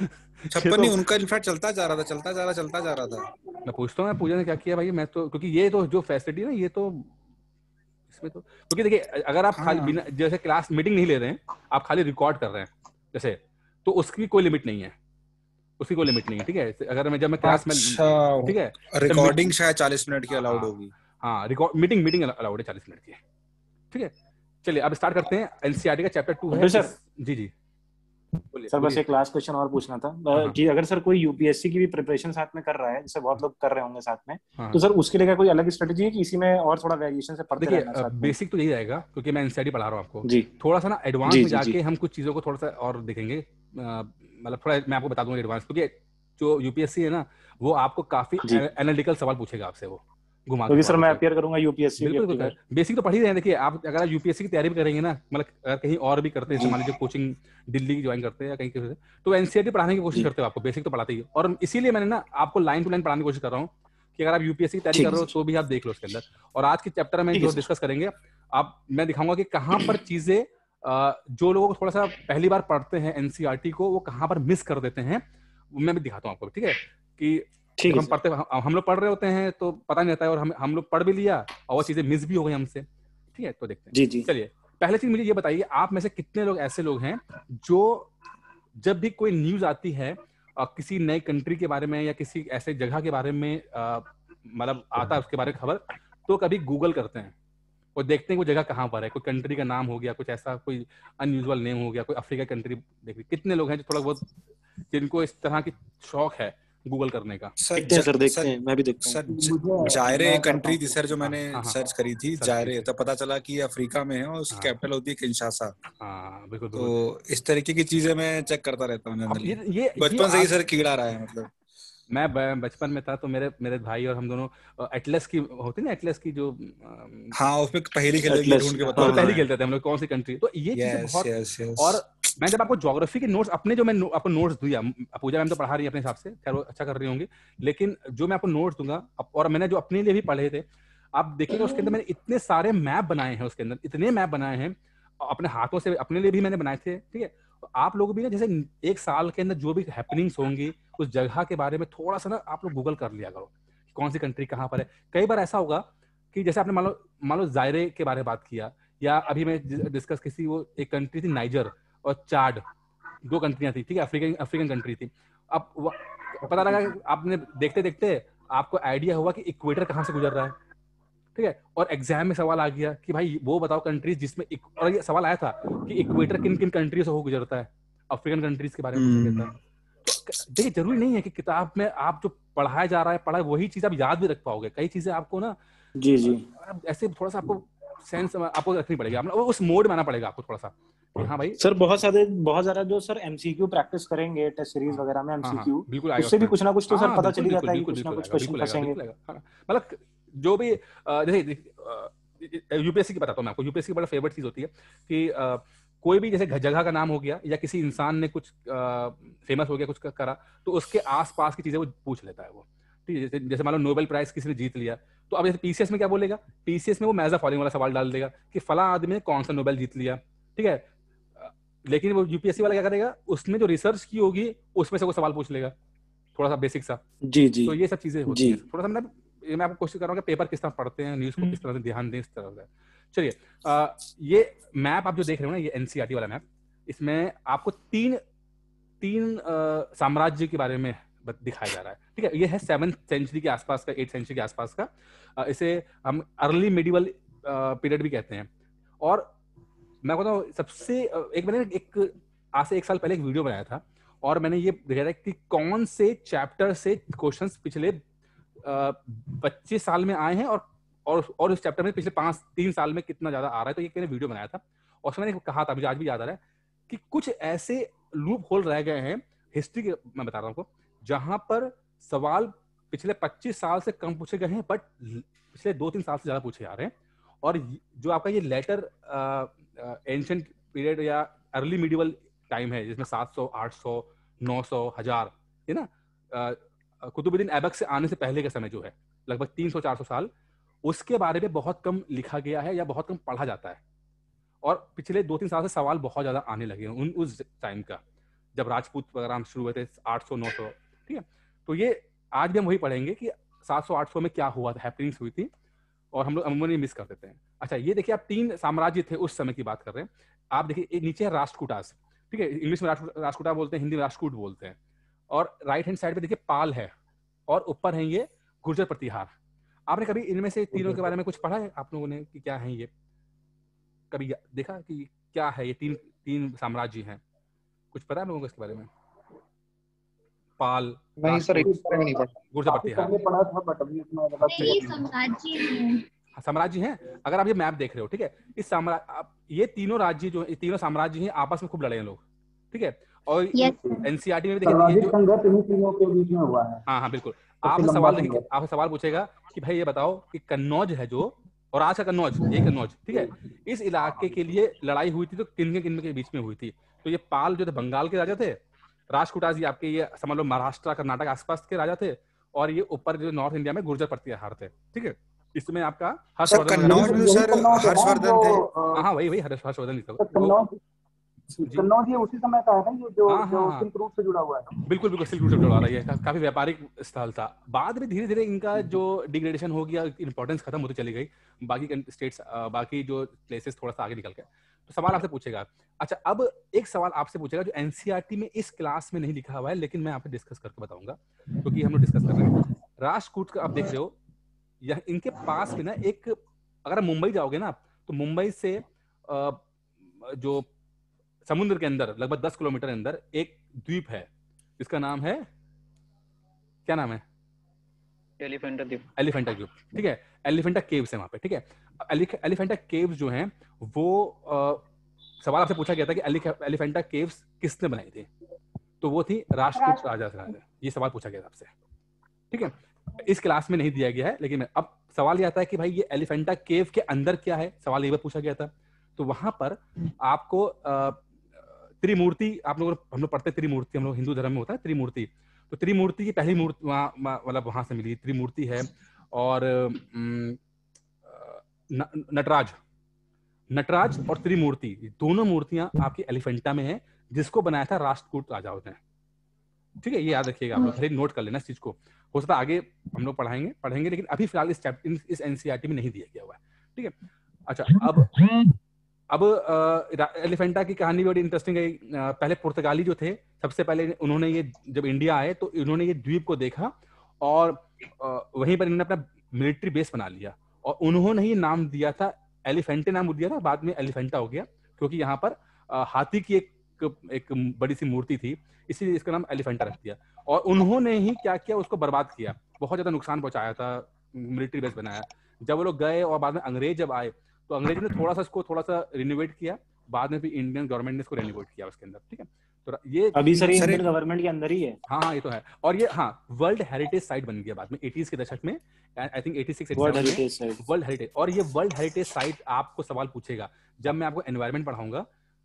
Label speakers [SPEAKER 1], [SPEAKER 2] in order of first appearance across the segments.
[SPEAKER 1] ये
[SPEAKER 2] 56
[SPEAKER 1] तो
[SPEAKER 2] नहीं, उनका इनफैक्ट चलता जा रहा था, चलता जा रहा था।
[SPEAKER 1] मैं पूछता हूँ पूजा ने क्या किया भाई, मैं तो क्योंकि ये तो जो फैसिलिटी ना, ये तो इसमें तो क्योंकि देखिए अगर आप खाली
[SPEAKER 2] हाँ
[SPEAKER 1] बिना जैसे क्लास मीटिंग नहीं ले रहे हैं, आप खाली रिकॉर्ड कर रहे हैं जैसे, तो उसकी कोई लिमिट नहीं है, उसकी कोई लिमिट नहीं है, ठीक है। अगर मैं जब मैं क्लास में,
[SPEAKER 2] अच्छा,
[SPEAKER 1] ठीक है, जब
[SPEAKER 2] रिकॉर्डिंग शायद 40 मिनट की अलाउड
[SPEAKER 1] हाँ
[SPEAKER 2] होगी।
[SPEAKER 1] हाँ रिकॉर्ड मीटिंग मीटिंग अलाउड है 40 मिनट की, ठीक है। चलिए अब स्टार्ट करते हैं। एनसीईआरटी का चैप्टर 2 है
[SPEAKER 3] अब्दुल सर,
[SPEAKER 1] इस, जी जी बोलिए
[SPEAKER 3] सर बस
[SPEAKER 1] बोलिए।
[SPEAKER 3] एक लास्ट क्वेश्चन और पूछना था
[SPEAKER 1] हाँ हाँ
[SPEAKER 3] कि अगर सर कोई यूपीएससी की भी प्रिपरेशन साथ में कर रहा है, जैसे बहुत लोग कर रहे होंगे साथ में,
[SPEAKER 1] हाँ
[SPEAKER 3] तो
[SPEAKER 1] हाँ।
[SPEAKER 3] सर उसके लिए क्या कोई अलग स्ट्रेटेजी है कि इसी में और थोड़ा वेरिएशन से पढ़ते
[SPEAKER 1] देखिए
[SPEAKER 3] रहना है साथ में?
[SPEAKER 1] बेसिक तो यही रहेगा क्योंकि मैं एनसीईआरटी पढ़ा रहा हूँ आपको।
[SPEAKER 3] जी
[SPEAKER 1] थोड़ा सा ना एडवांस
[SPEAKER 3] जी
[SPEAKER 1] में
[SPEAKER 3] जी जी।
[SPEAKER 1] जाके हम कुछ चीज़ों को थोड़ा सा और देखेंगे, मतलब थोड़ा मैं आपको बता दूंगा एडवांस, क्योंकि जो यूपीएससी है ना, वो आपको काफ़ी
[SPEAKER 3] जी,
[SPEAKER 1] एनालिटिकल सवाल पूछेगा आपसे, वो घुमा के
[SPEAKER 3] क्योंकि
[SPEAKER 1] थोड़ा
[SPEAKER 3] सर मैं
[SPEAKER 1] पूछेगा।
[SPEAKER 3] अपियर करूंगा यूपीएससी की
[SPEAKER 1] बिल्कुल
[SPEAKER 3] अब की
[SPEAKER 1] बिल्कुल,
[SPEAKER 3] बार।
[SPEAKER 1] बेसिक तो पढ़ ही रहे हैं। देखिए आप अगर यूपीएससी की तैयारी भी करेंगे ना, मतलब अगर कहीं और भी करते हैं, जैसे
[SPEAKER 3] जी
[SPEAKER 1] मान लीजिए कोचिंग दिल्ली की ज्वाइन करते हैं या कहीं से, तो एनसीईआरटी पढ़ाने की कोशिश
[SPEAKER 3] जी,
[SPEAKER 1] करते हो, आपको बेसिक तो पढ़ाते ही। और इसीलिए मैंने ना आपको लाइन टू लाइन पढ़ाने की कोशिश कर रहा हूँ कि अगर आप यूपीएससी की तैयारी
[SPEAKER 3] ठीक
[SPEAKER 1] कर
[SPEAKER 3] है
[SPEAKER 1] रहे हो
[SPEAKER 3] सर,
[SPEAKER 1] तो भी आप देख लो उसके अंदर। और आज के चैप्टर में
[SPEAKER 3] ठीक है
[SPEAKER 1] जो
[SPEAKER 3] सर।
[SPEAKER 1] डिस्कस करेंगे, आप मैं दिखाऊंगा कि कहाँ पर चीजें जो लोगों को थोड़ा सा पहली बार पढ़ते हैं एनसीईआरटी को, वो कहाँ पर मिस कर देते हैं, वो मैं भी दिखाता हूँ आपको, ठीक है। कि
[SPEAKER 3] ठीक
[SPEAKER 1] जब
[SPEAKER 3] है
[SPEAKER 1] हम
[SPEAKER 3] सर।
[SPEAKER 1] पढ़ते हम लोग पढ़ रहे होते हैं तो पता नहीं रहता है, और हम लोग पढ़ भी लिया और वो चीजें मिस भी हो गई हमसे, ठीक है। तो देखते हैं,
[SPEAKER 3] जी जी।
[SPEAKER 1] चलिए। पहले चीज मुझे ये बताइए, आप में से कितने लोग ऐसे लोग हैं जो जब भी कोई न्यूज आती है किसी नए कंट्री के बारे में या किसी ऐसे जगह के बारे में, मतलब आता है उसके बारे में खबर, तो कभी गूगल करते हैं और देखते हैं वो जगह कहाँ पर है, कोई कंट्री का नाम हो गया, कुछ ऐसा कोई अनयूजुअल नेम हो गया, कोई अफ्रीका कंट्री देख ली। कितने लोग हैं जो थोड़ा बहुत जिनको इस तरह की शौक है गूगल करने का?
[SPEAKER 2] सर
[SPEAKER 3] देखते हैं सर, देखते
[SPEAKER 2] सर
[SPEAKER 3] हैं, मैं भी देखता हूँ।
[SPEAKER 2] सर
[SPEAKER 4] मुझे
[SPEAKER 2] जायरे
[SPEAKER 4] मैं
[SPEAKER 2] एक
[SPEAKER 4] करता
[SPEAKER 2] कंट्री थी
[SPEAKER 4] हूँ।
[SPEAKER 2] सर, जो
[SPEAKER 1] हाँ
[SPEAKER 2] मैंने
[SPEAKER 1] हाँ हाँ,
[SPEAKER 2] सर्च करी थी,
[SPEAKER 1] सर्च की
[SPEAKER 2] जायरे,
[SPEAKER 1] थी।
[SPEAKER 2] तब पता चला कि ये अफ्रीका में है और उसकी
[SPEAKER 1] हाँ
[SPEAKER 2] कैपिटल होती है किंशासा।
[SPEAKER 1] हाँ बिल्कुल
[SPEAKER 2] तो
[SPEAKER 1] बिल्कुल।
[SPEAKER 2] इस तरीके की चीजें मैं चेक करता रहता हूँ
[SPEAKER 1] अब
[SPEAKER 2] जनरली।
[SPEAKER 1] ये
[SPEAKER 2] बचपन से ही
[SPEAKER 1] आज
[SPEAKER 2] सर कीड़ा रहा है मतलब।
[SPEAKER 1] मैं बचपन में था तो मेरे मेरे भाई और हम दोनों एटलस की होती ना, एटलस की जो
[SPEAKER 2] हाँ, उसमें पहेली खेलते थे, ये
[SPEAKER 3] एटलस,
[SPEAKER 2] ढूंढ के
[SPEAKER 3] हाँ
[SPEAKER 1] उसमें
[SPEAKER 2] बताओ
[SPEAKER 1] पहले
[SPEAKER 3] हाँ।
[SPEAKER 2] कहाँ है।
[SPEAKER 1] खेलते थे हम लोग कौन सी कंट्री, तो ये चीजें
[SPEAKER 2] यस
[SPEAKER 1] बहुत।
[SPEAKER 2] Yes yes.
[SPEAKER 1] और मैं जब आपको ज्योग्राफी के नोट्स अपने जो मैं आपको नोट्स दिया, पूजा मैम तो पढ़ा रही है अपने हिसाब से, खैर वो अच्छा कर रही होंगी, लेकिन जो मैं आपको नोट्स दूंगा और मैंने जो अपने लिए भी पढ़े थे, आप देखेंगे उसके अंदर मैंने इतने सारे मैप बनाए हैं, उसके अंदर इतने मैप बनाए हैं अपने हाथों से, अपने लिए भी मैंने बनाए थे, ठीक है। तो आप लोग भी ना, जैसे एक साल के अंदर जो भी हैपनिंग्स होंगी उस जगह के बारे में थोड़ा सा ना आप लोग गूगल कर लिया करो कि कौन सी कंट्री कहाँ पर है। कई बार ऐसा होगा कि जैसे आपने मान लो जायरे के बारे में बात किया, या अभी मैं डिस्कस किसी, वो एक कंट्री थी नाइजर और चाड, दो कंट्रियां थी, ठीक है, अफ्रीकन अफ्रीकन कंट्री थी। अब पता लगा कि आपने देखते देखते आपको आइडिया हुआ कि इक्वेटर कहाँ से गुजर रहा है, ठीक है। और एग्जाम में सवाल आ गया कि भाई वो बताओ कंट्रीज जिसमें और ये सवाल आया था कि इक्वेटर किन किन कंट्री से हो गुजरता है, अफ्रीकन कंट्रीज के बारे में पूछा गया था।
[SPEAKER 2] हम्म।
[SPEAKER 1] तो देखिए जरूरी नहीं है कि किताब में आप जो पढ़ाया जा रहा है पढ़ा वही चीज आप याद भी रख पाओगे, कई चीजें आपको ना
[SPEAKER 3] जी जी।
[SPEAKER 1] ऐसे थोड़ा सा आपको सेंस आपको रखनी पड़ेगी, उस मोड में आना पड़ेगा आपको थोड़ा सा कि हाँ भाई।
[SPEAKER 3] सर बहुत ज्यादा जो सर एमसीक्यू प्रैक्टिस करेंगे टेस्ट सीरीज
[SPEAKER 1] हाँ
[SPEAKER 3] वगैरह में
[SPEAKER 1] हाँ हाँ
[SPEAKER 3] एमसीक्यू,
[SPEAKER 1] बिल्कुल आएगा
[SPEAKER 3] उससे भी
[SPEAKER 1] उसमें।
[SPEAKER 3] कुछ ना कुछ तो
[SPEAKER 1] हाँ
[SPEAKER 3] सर
[SPEAKER 1] हाँ
[SPEAKER 3] पता
[SPEAKER 1] बिल्कुल
[SPEAKER 3] चल ही
[SPEAKER 1] बिल्कुल
[SPEAKER 3] जाता है कि
[SPEAKER 1] बिल्कुल
[SPEAKER 3] कुछ ना
[SPEAKER 1] बिल्कुल
[SPEAKER 3] कुछ
[SPEAKER 1] आएगा,
[SPEAKER 3] क्वेश्चन
[SPEAKER 1] बिल्कुल आएगा,
[SPEAKER 3] फंसेंगे।
[SPEAKER 1] बिल्कुल आएगा। हाँ, मतलब जो भी जैसे यूपीएससी की बताता हूँ मैं आपको, यूपीएससी की बड़ा फेवरेट चीज होती है कि कोई भी जैसे जगह का नाम हो गया या किसी इंसान ने कुछ फेमस हो गया, कुछ करा, तो उसके आसपास की चीजें वो पूछ लेता है वो, ठीक है। जैसे मान लो नोबेल प्राइज किसी ने जीत लिया, तो अब जैसे पीसीएस में क्या बोलेगा, पीसीएस में वो मैज फॉलोइंग वाला सवाल डाल देगा कि फला आदमी ने कौन सा नोबेल जीत लिया, ठीक है। लेकिन वो यूपीएससी वाला क्या करेगा, उसने जो रिसर्च की होगी उसमें से वो सवाल पूछ लेगा, थोड़ा सा बेसिक सा।
[SPEAKER 3] जी जी
[SPEAKER 1] तो ये सब चीजें होती
[SPEAKER 3] जी।
[SPEAKER 1] हैं थोड़ा सा, मतलब ये मैं आपको कोशिश कर रहा हूँ कि पेपर किस तरह पढ़ते हैं, न्यूज को किस तरह से ध्यान दें, इस तरह से। चलिए ये मैप आप जो देख रहे हो ना, ये एनसीईआरटी वाला मैप, इसमें आपको तीन तीन साम्राज्य के बारे में दिखाया जा रहा है, ठीक है। ये है 7th सेंचुरी के आसपास का, 8th सेंचुरी के आसपास का, इसे हम अर्ली मिडिवल पीरियड भी कहते हैं। और मैं बताऊँ सबसे एक मैंने एक आज से एक साल पहले एक वीडियो बनाया था और मैंने ये देखा था कि कौन से चैप्टर से क्वेश्चंस पिछले 25 साल में आए हैं, और उस चैप्टर में पिछले 3 साल में कितना ज्यादा आ रहा है। तो ये मैंने वीडियो बनाया था और उसमें मैंने कहा था, मुझे आज भी याद आ रहा है कि कुछ ऐसे लूप होल रह गए हैं हिस्ट्री के, मैं बता रहा हूँ आपको, जहां पर सवाल पिछले 25 साल से कम पूछे गए हैं बट पिछले 2-3 साल से ज्यादा पूछे जा रहे हैं। और जो आपका ये लेटर एंशिएंट पीरियड या अर्ली मिडिवल टाइम है, जिसमें 700, 800, 900, 1000, है ना, कुतुबुद्दीन ऐबक से आने से पहले का समय जो है लगभग 300-400 साल, उसके बारे में बहुत कम लिखा गया है या बहुत कम पढ़ा जाता है। और पिछले 2-3 साल से सवाल बहुत ज्यादा आने लगे हैं उस टाइम का, जब राजपूत प्रोग्राम शुरू हुए थे 800-900, ठीक है। तो ये आज भी हम वही पढ़ेंगे कि 700-800 में क्या हुआ था, हैपनिंग्स हुई थी, और हम लोग अमूमन मिस कर देते हैं। अच्छा, ये देखिए आप 3 साम्राज्य थे उस समय की बात कर रहे हैं। आप देखिए एक नीचे है राष्ट्रकूटास, ठीक है, इंग्लिश में राष्ट्रकूटा बोलते हैं, हिंदी में राष्ट्रकूट बोलते हैं। और राइट हैंड साइड पे देखिए पाल है, और ऊपर है ये गुर्जर प्रतिहार। आपने कभी इनमें से तीनों के बारे में कुछ पढ़ा है आप लोगों ने कि क्या है ये? कभी देखा कि क्या है ये तीन साम्राज्य हैं? कुछ पता है लोगों को इसके बारे में? पाल,
[SPEAKER 2] नहीं सर, इस बारे में नहीं पढ़ा।
[SPEAKER 1] गुर्जर प्रतिहार
[SPEAKER 3] पहले पढ़ा था बट अभी इतना ज्यादा
[SPEAKER 1] साम्राज्य हैं। अगर आप ये मैप देख रहे हो, ठीक है, इस साम्राज्य, ये तीनों राज्य जो, तीनों साम्राज्य हैं, आपस में खूब लड़े हैं लोग, ठीक है। और एनसीईआरटी में भी देखिए
[SPEAKER 3] संघर्ष इन्हीं तीनों के बीच में हुआ है।
[SPEAKER 1] हाँ बिल्कुल। आपसे सवाल देखिए, आपसे सवाल पूछेगा कि भाई ये बताओ कि कन्नौज है जो, और आज का कन्नौज, ये कन्नौज, ठीक है, इस इलाके के लिए लड़ाई हुई थी तो किन के बीच में हुई थी? तो ये पाल जो थे बंगाल के राजा थे, राष्ट्रकूटास जी आपके ये समझ लो महाराष्ट्र कर्नाटक आसपास के राजा थे, और ये ऊपर जो नॉर्थ इंडिया में गुर्जर प्रतिहार थे, ठीक है। इसमें आपका हर्षवर्धन
[SPEAKER 2] थे।
[SPEAKER 1] हाँ वही हर्षवर्धन
[SPEAKER 3] कन्नौज ये उसी समय का है ना, ये जो सिल्क रूट से जुड़ा हुआ है।
[SPEAKER 1] बिल्कुल सिल्क रूट से जुड़ा रहा है, ये काफी व्यापारिक स्थल था। बाद में धीरे धीरे इनका जो डिग्रेडेशन हो गया, इंपॉर्टेंस खत्म होती चली गई, बाकी स्टेट्स, बाकी जो प्लेसेस थोड़ा सा आगे निकल गए। तो सवाल आपसे पूछेगा। अच्छा, अब एक सवाल आपसे पूछेगा जो एनसीईआरटी में इस क्लास में नहीं लिखा हुआ है, लेकिन मैं आपसे डिस्कस करके बताऊंगा, क्योंकि हम लोग डिस्कस कर रहे हैं। राष्ट्रकूट का आप देख रहे हो, यह इनके पास में ना एक, अगर आप मुंबई जाओगे ना, तो मुंबई से जो समुद्र के अंदर लगभग 10 किलोमीटर अंदर एक द्वीप है, जिसका नाम है, क्या नाम है?
[SPEAKER 4] एलिफेंटा द्वीप।
[SPEAKER 1] एलिफेंटा द्वीप, ठीक है। एलिफेंटा केव्स है वहां पे, ठीक है। एलिफेंटा केव्स जो हैं वो सवाल आपसे पूछा गया था कि एलिफेंटा केव्स किसने बनाई थी? तो वो थी राष्ट्रकूट राजा से। ये सवाल पूछा गया था आपसे, ठीक है। इस क्लास में नहीं दिया गया है, लेकिन अब सवाल ये आता है कि भाई ये एलिफेंटा केव के अंदर क्या है, सवाल ये भी पूछा गया था। तो वहां पर आपको त्रिमूर्ति, आप लोग, हम लोग पढ़ते त्रिमूर्ति, हम लोग हिंदू धर्म में होता है त्रिमूर्ति, तो त्रिमूर्ति की पहली मूर्ति मतलब वहां से मिली, त्रिमूर्ति है। और नटराज और त्रिमूर्ति, दोनों मूर्तियां आपकी एलिफेंटा में है, जिसको बनाया था राष्ट्रकूट राजाओं ने, ठीक है। ये याद रखिएगा, आप लोग खरीद नोट कर लेना इस चीज को, हो सकता है आगे हम लोग पढ़ेंगे, लेकिन अभी फिलहाल इस चैप्टर, इस एनसीईआरटी में नहीं दिया गया हुआ है, ठीक है। अच्छा, अब एलिफेंटा की कहानी बड़ी इंटरेस्टिंग है। पहले पुर्तगाली जो थे, सबसे पहले उन्होंने ये, जब इंडिया आए तो इन्होंने ये द्वीप को देखा, और वहीं पर इन्होंने अपना मिलिट्री बेस बना लिया, और उन्होंने ही नाम दिया था, एलिफेंटे नाम दिया था, बाद में एलिफेंटा हो गया, क्योंकि यहाँ पर हाथी की एक बड़ी सी मूर्ति थी, इसीलिए इसका नाम एलिफेंटा रख दिया। और उन्होंने ही क्या किया, उसको बर्बाद किया, बहुत ज्यादा नुकसान पहुंचाया था, मिलिट्री बेस बनाया। जब वो लोग गए और बाद में अंग्रेज जब आए, तो अंग्रेजों ने थोड़ा सा रिनोवेट किया, बाद में भी इंडियन गवर्नमेंट ने इसको रिनोवेट किया उसके अंदर, ठीक है। तो ये
[SPEAKER 3] अभी सर इंडियन गवर्नमेंट के अंदर ही है।
[SPEAKER 1] हाँ ये तो है। और ये वर्ल्ड हेरिटेज साइट बन गया बाद में 80s के दशक में, आई थिंक 86 वर्ल्ड हेरिटेज। और ये वर्ल्ड हेरिटेज साइट आपको सवाल पूछेगा जब मैं आपको एनवायरनमेंट पढ़ाऊंगा,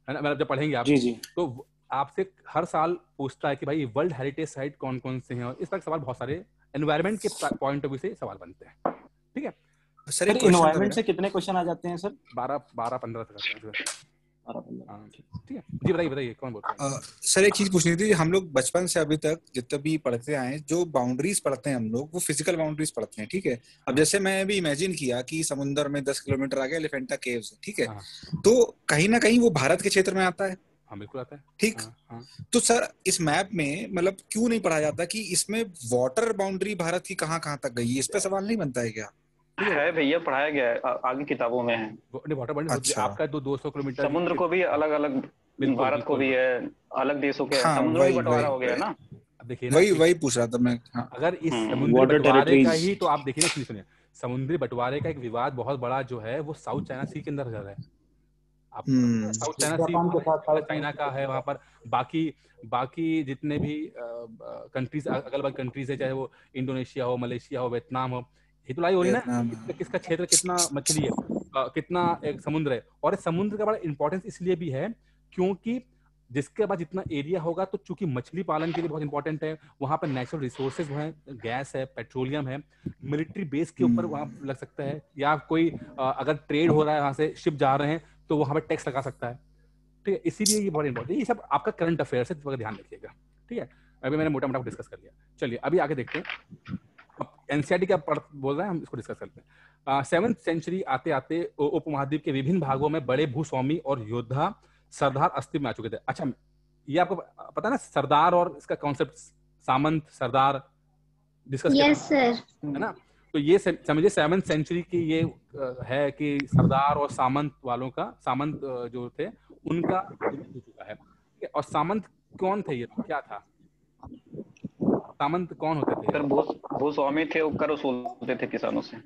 [SPEAKER 1] है ना, मतलब जब पढ़ेंगे आप,
[SPEAKER 3] जी। तो
[SPEAKER 1] आपसे हर साल पूछता है कि भाई वर्ल्ड हेरिटेज साइट कौन कौन से हैं, और इस तरह सवाल बहुत सारे एनवायरनमेंट के पॉइंट ऑफ व्यू से सवाल बनते हैं, ठीक है।
[SPEAKER 3] सर एनवायरनमेंट से कितने क्वेश्चन आ जाते हैं सर?
[SPEAKER 1] 12-15 तक आते हैं, ठीक है जी। बताइए कौन बोल रहे हैं?
[SPEAKER 2] सर एक चीज पूछनी थी, हम लोग बचपन से अभी तक जितने भी पढ़ते आए, जो बाउंड्रीज पढ़ते हैं हम लोग, वो फिजिकल बाउंड्रीज पढ़ते हैं, ठीक है। अब जैसे मैं भी इमेजिन किया कि समुद्र में 10 किलोमीटर आगे एलिफेंटा केव्स है, ठीक है, तो कहीं ना कहीं वो भारत के क्षेत्र में आता है।
[SPEAKER 1] हाँ बिल्कुल आता है,
[SPEAKER 2] ठीक। तो सर इस मैप में मतलब क्यों नहीं पढ़ा जाता कि इसमें वाटर बाउंड्री भारत की कहाँ तक गई है? इस पे सवाल नहीं बनता है क्या?
[SPEAKER 4] है भैया, पढ़ाया गया है, आगे किताबों में है।
[SPEAKER 1] वाटर बाउंड्री आपका 200 किलोमीटर,
[SPEAKER 4] समुद्र को भी अलग अलग, भारत को भी है, अलग देशों के समुद्र में बंटवारा हो गया ना।
[SPEAKER 1] देखिए
[SPEAKER 2] वही पूछ रहा था मैं।
[SPEAKER 1] अगर इस समुद्री बंटवारे का ही, तो आप देखिए ना, सुनिए, समुद्री बंटवारे का एक विवाद बहुत बड़ा जो है, वो साउथ चाइना सी के अंदर जा रहा है। आप साउथ चाइना सी चाइना का है, वहां पर बाकी जितने भी कंट्रीज, अगल बगल कंट्रीज है, चाहे वो इंडोनेशिया हो, मलेशिया हो, वियतनाम हो, ये तो लाई हो रही ना, किसका क्षेत्र कितना मछली है, कितना एक समुद्र है। और इस समुद्र का बड़ा इंपॉर्टेंस इसलिए भी है क्योंकि जिसके बाद जितना एरिया होगा, तो चूंकि मछली पालन के लिए बहुत इंपॉर्टेंट है, वहां पर नेचुरल रिसोर्सेज हैं, गैस है, पेट्रोलियम है, मिलिट्री बेस के ऊपर वहां लग सकता है, या कोई अगर ट्रेड हो रहा है, वहां से शिप जा रहे हैं, तो वहां पर टैक्स लगा सकता है। ठीक है, इसीलिए ये बहुत इंपॉर्टेंट है। ये सब आपका करंट अफेयर है, तो ध्यान रखिएगा, ठीक है। अभी मैंने मोटा मोटा डिस्कस कर लिया, चलिए अभी आगे देखते हैं। अब एनसीईआरटी क्या बोल रहा है, हम इसको डिस्कस करते हैं। 7th सेंचुरी आते आते उपमहाद्वीप के विभिन्न भागों में बड़े भूस्वामी और योद्धा सरदार अस्तित्व में आ चुके थे। अच्छा, ये आपको पता है ना सरदार और इसका कॉन्सेप्ट, सामंत सरदार डिस्कस किया?
[SPEAKER 5] Yes sir.
[SPEAKER 1] है ना, तो ये समझिए 7th सेंचुरी की ये है कि सरदार और सामंत वालों का, सामंत जो थे उनका हो चुका है। और सामंत कौन थे, ये क्या था, सामंत कौन होते थे?
[SPEAKER 4] सर भूस्वामी थे, उपकर वसूलते थे किसानों से।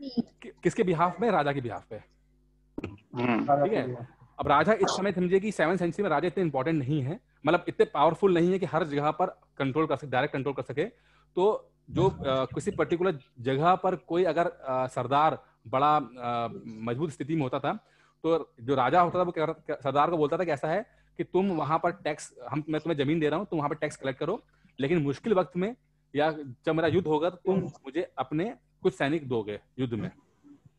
[SPEAKER 1] किसके बिहाफ में? राजा के बिहाफ पे, ठीक है। अब राजा इस समय समझिए कि 7th सेंचुरी में राजा इतने इंपॉर्टेंट नहीं है, मतलब इतने पावरफुल नहीं है कि हर जगह पर कंट्रोल कर सके, डायरेक्ट कंट्रोल कर सके। तो जो किसी पर्टिकुलर जगह पर कोई अगर सरदार बड़ा मजबूत स्थिति में होता था, तो जो राजा होता था वो सरदार को बोलता था कि ऐसा है कि तुम वहां पर टैक्स, मैं तुम्हें जमीन दे रहा हूँ, तुम वहां पर टैक्स कलेक्ट करो, लेकिन मुश्किल वक्त में या जब मेरा युद्ध होगा तो तुम मुझे अपने कुछ सैनिक दोगे युद्ध में।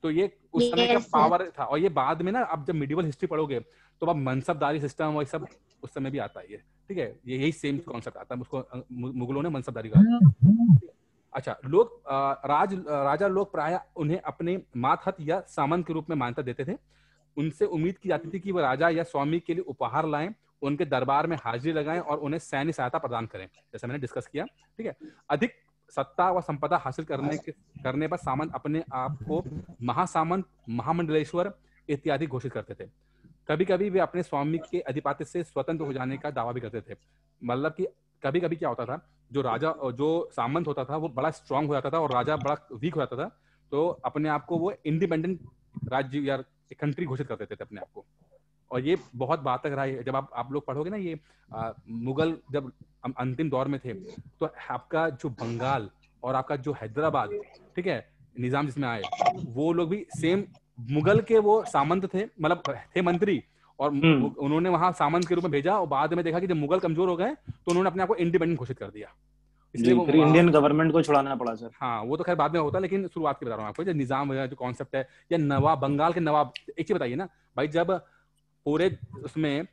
[SPEAKER 1] तो ये उस समय का पावर था। और ये बाद में ना, अब जब मिडिवल हिस्ट्री पढ़ोगे तो अब मनसबदारी सिस्टम और सब उस समय भी आता है, ठीक है। ये यही सेम कॉन्सेप्ट आता है, उसको मुगलों ने मनसबदारी कहा। अच्छा, लोग राजा लोग प्राय उन्हें अपने मातहत या सामंत के रूप में मान्यता देते थे। उनसे उम्मीद की जाती थी कि वह राजा या स्वामी के लिए उपहार लाएं, उनके दरबार में हाजिरी लगाएं और उन्हें सैन्य सहायता प्रदान करें, जैसा मैंने डिस्कस किया, ठीक है। अधिक सत्ता व संपदा हासिल करने पर सामंत अपने आप को महासामंत, महामंडलेश्वर इत्यादि घोषित करते थे। कभी कभी वे अपने स्वामी के अधिपत्य से स्वतंत्र हो जाने का दावा भी करते थे। मतलब कि कभी कभी क्या होता था, जो राजा, जो सामंत होता था वो बड़ा स्ट्रांग हो जाता था और राजा बड़ा वीक हो जाता था, तो अपने आप को वो इंडिपेंडेंट राज्य या कंट्री घोषित कर देते थे अपने आप को। और ये बहुत बात तक रहा है। जब आप लोग पढ़ोगे ना, ये मुगल जब अंतिम दौर में थे, तो आपका जो बंगाल और आपका जो हैदराबाद, ठीक है, निजाम जिसमें आए, वो लोग भी सेम मुगल के वो सामंत थे, मतलब थे मंत्री, और उन्होंने वहां सामंत के रूप में भेजा। और बाद में देखा कि जब मुगल कमजोर हो गए तो उन्होंने अपने आप को इंडिपेंडेंट घोषित कर दिया।
[SPEAKER 6] इसलिए वो इंडियन गवर्नमेंट को छुड़ाना पड़ा सर।
[SPEAKER 1] हाँ, वो तो खैर बाद में होता है, लेकिन शुरुआत की बता रहा हूँ आपको, जो निजाम जो कॉन्सेप्ट है, या नवाब, बंगाल के नवाब। एक चीज बताइए ना भाई, जब पूरे उसमें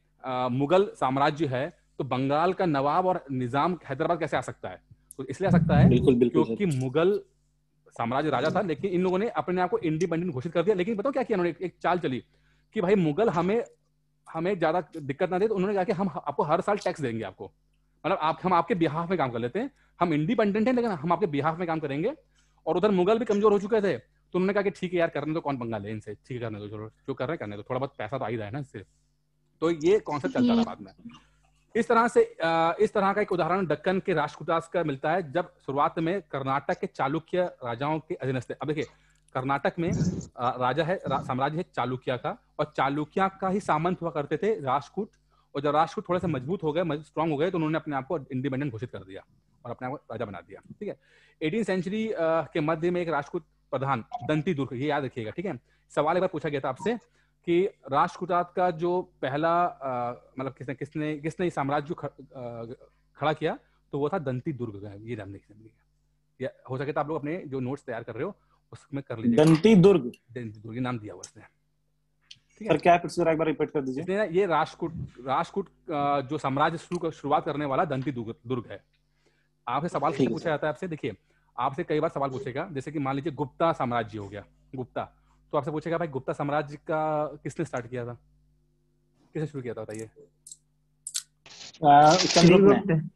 [SPEAKER 1] मुगल साम्राज्य है तो बंगाल का नवाब और निजाम हैदराबाद कैसे आ सकता है? तो इसलिए आ सकता है क्योंकि मुगल साम्राज्य राजा था, लेकिन इन लोगों ने अपने आप को इंडिपेंडेंट घोषित कर दिया। लेकिन बताओ क्या किया उन्होंने? एक चाल चली कि भाई मुगल हमें ज्यादा दिक्कत ना दे, तो उन्होंने कहा कि हम आपको हर साल टैक्स देंगे आपको, मतलब हम आपके बिहाफ में काम कर लेते हैं, हम इंडिपेंडेंट हैं लेकिन हम आपके बिहाफ में काम करेंगे। और उधर मुगल भी कमजोर हो चुके थे, तो उन्होंने कहा कि ठीक है यार, करने तो कौन पंगा ले इनसे, ठीक है करने दो, जो कर रहे हैं करने दो, थोड़ा बहुत पैसा तो आ ही रहा है ना इससे। तो ये कॉन्सेप्ट चलता रहा बाद में। इस तरह का एक उदाहरण दक्कन के राष्ट्रकूटास का मिलता है, जब शुरुआत में कर्नाटक के चालुक्य राजाओं के अधीनस्थ थे। अब देखिए, कर्नाटक में राजा है, साम्राज्य है चालुक्य का, और चालुक्य का ही सामंत हुआ करते थे राष्ट्रकूट। और जब राष्ट्रकूट थोड़े से मजबूत हो गए, स्ट्रांग हो गए, तो उन्होंने अपने आप को इंडिपेंडेंट घोषित कर दिया और अपने आप को राजा बना दिया, ठीक है। 18th सेंचुरी के मध्य में एक राष्ट्रकूट प्रधान दंती दुर्ग, ये याद रखिएगा, ठीक है। सवाल एक बार पूछा गया था आपसे कि राष्ट्रकूटात का जो पहला मतलब किसने साम्राज्य खड़ा किया, तो वो था दंती दुर्ग का। ये ध्यान रखिए, या हो सके तो आप लोग अपने जो नोट्स तैयार कर रहे हो उसमें कर लीजिए।
[SPEAKER 6] दंती दुर्ग
[SPEAKER 1] नाम दिया हुआ उसने, ठीक
[SPEAKER 6] है। क्या फिर से एक बार रिपीट कर दीजिए।
[SPEAKER 1] ये राष्ट्रकूट जो साम्राज्य शुरुआत करने वाला दंती दुर्ग है। आपसे सवाल पूछा जाता है आपसे, देखिए आपसे कई बार सवाल पूछेगा, जैसे कि मान लीजिए गुप्ता साम्राज्य हो गया, गुप्ता, तो आपसे पूछेगा भाई गुप्ता साम्राज्य का किसने स्टार्ट किया था, किसने शुरू किया था, बताइए।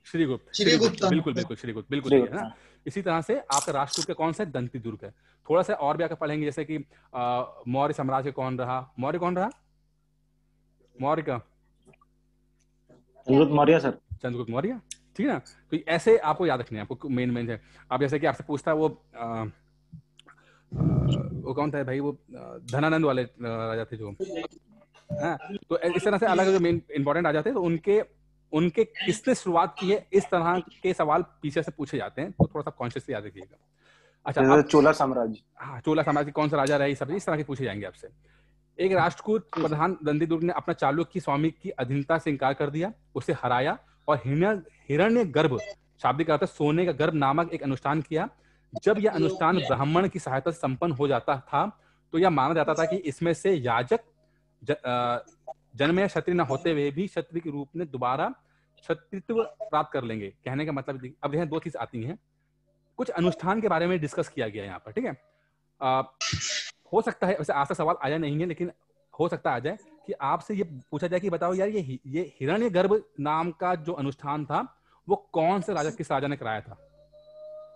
[SPEAKER 1] श्रीगुप्त, बिल्कुल श्रीगुप्त, बिल्कुल है ना। इसी तरह से आपका राष्ट्रकूट का कौन सा? दंती दुर्ग है। थोड़ा सा और भी आकर पढ़ेंगे, जैसे कि मौर्य साम्राज्य कौन रहा? मौर्य का चंद्रगुप्त मौर्य, ठीक है ना। तो ऐसे आपको याद रखने हैं, आपको मेन है। अब जैसे कि आपसे पूछता है वो कौन था भाई, वो धनानंद वाले राजा थे जो, हाँ। तो इस तरह से अलग जो मेन इंपॉर्टेंट आ जाते हैं, तो उनके किसने शुरुआत की है, इस तरह के सवाल पीछे से पूछे जाते हैं, तो थोड़ा सा कॉन्शियसली याद रखिएगा। अच्छा,
[SPEAKER 6] चोला साम्राज्य,
[SPEAKER 1] हाँ, चोला साम्राज्य कौन सा राजा रहा, सब इस तरह के पूछे जाएंगे आपसे। एक राष्ट्रकूट प्रधान दंती दुर्ग ने अपना चालुक्य स्वामी की अधीनता से इनकार कर दिया, उसे हराया और हिरण्य गर्भ, शाब्दिक अर्थ सोने का गर्भ नामक एक अनुष्ठान किया। जब यह अनुष्ठान ब्राह्मण की सहायता से संपन्न हो जाता था, तो यह माना जाता था कि इसमें से याजक जन्म में क्षत्रिय न होते हुए भी क्षत्रिय के रूप में दोबारा क्षत्रित्व प्राप्त कर लेंगे। कहने का मतलब अब यहाँ दो चीज आती हैं, कुछ अनुष्ठान के बारे में डिस्कस किया गया यहाँ पर, ठीक है। हो सकता है, वैसे आज तक सवाल आया नहीं है लेकिन हो सकता आ जाए कि आपसे ये पूछा जाए कि बताओ यार ये हिरण्यगर्भ नाम का जो अनुष्ठान था वो कौन से राजा, किस राजा ने कराया था?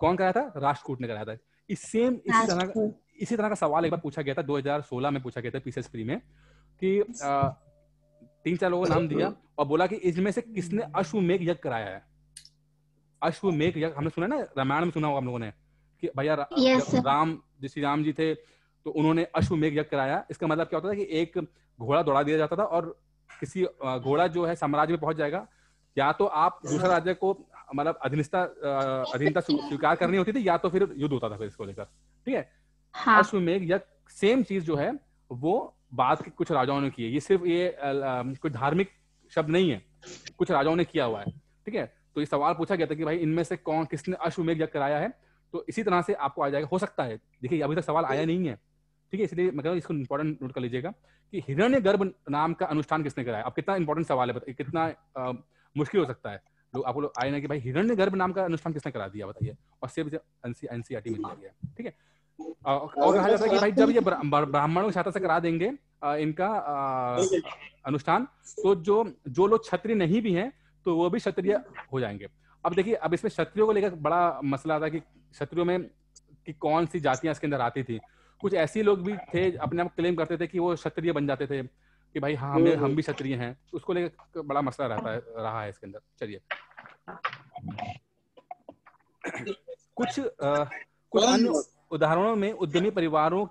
[SPEAKER 1] कौन कराया था? राष्ट्रकूट ने कराया था। इसी तरह का सवाल एक बार पूछा गया था 2016 में, पूछा गया था पीसीएस प्री में कि 3-4 लोगों का नाम दिया और बोला कि इसमें से किसने अश्वमेध यज्ञ कराया है। अश्वमेध यज्ञ हमने सुना ना, रामायण में सुना होगा हम लोगों ने कि भैया राम, श्री राम जी थे तो उन्होंने अश्वमेध यज्ञ कराया। इसका मतलब क्या होता था कि एक घोड़ा दौड़ा दिया जाता था और किसी घोड़ा जो है साम्राज्य में पहुंच जाएगा, या तो आप दूसरा राज्य को मतलब अधीनता स्वीकार करनी होती थी, या तो फिर युद्ध होता था फिर इसको लेकर, ठीक है। हाँ। अश्वमेध यज्ञ सेम चीज जो है वो बाद के कुछ राजाओं ने की है। ये सिर्फ ये कोई धार्मिक शब्द नहीं है, कुछ राजाओं ने किया हुआ है, ठीक है। तो ये सवाल पूछा गया था कि भाई इनमें से किसने अश्वमेध यज्ञ कराया है। तो इसी तरह से आपको आ जाएगा, हो सकता है, देखिए अभी तक सवाल आया नहीं है, ठीक है, इसलिए मैं कह रहा हूं इसको इंपॉर्टेंट नोट कर लीजिएगा कि हिरण्यगर्भ नाम का अनुष्ठान किसने कराया। अब कितना इंपॉर्टेंट सवाल है, कितना मुश्किल हो सकता है। आप लोग आए ना कि भाई हिरण्यगर्भ नाम का अनुष्ठान किसने करा दिया बताइए, और सिर्फ एनसीईआरटी में दिया गया, ठीक है। और कहा जाता है कि भाई जब ये ब्राह्मणों की सहायता से करा देंगे इनका अनुष्ठान, तो जो लोग क्षत्रिय नहीं भी हैं तो वो भी क्षत्रिय हो जाएंगे। अब देखिए, अब इसमें क्षत्रियों को लेकर बड़ा मसला था कि क्षत्रियों में कि कौन सी जातियां इसके अंदर आती थी। कुछ ऐसे लोग भी थे अपने आप क्लेम करते थे कि वो क्षत्रिय बन जाते थे कि भाई हाँ हम भी क्षत्रिय हैं, उसको लेकर बड़ा मसला रहा है इसके अंदर। चलिए कुछ अन्य उदाहरणों में उद्यमी परिवारों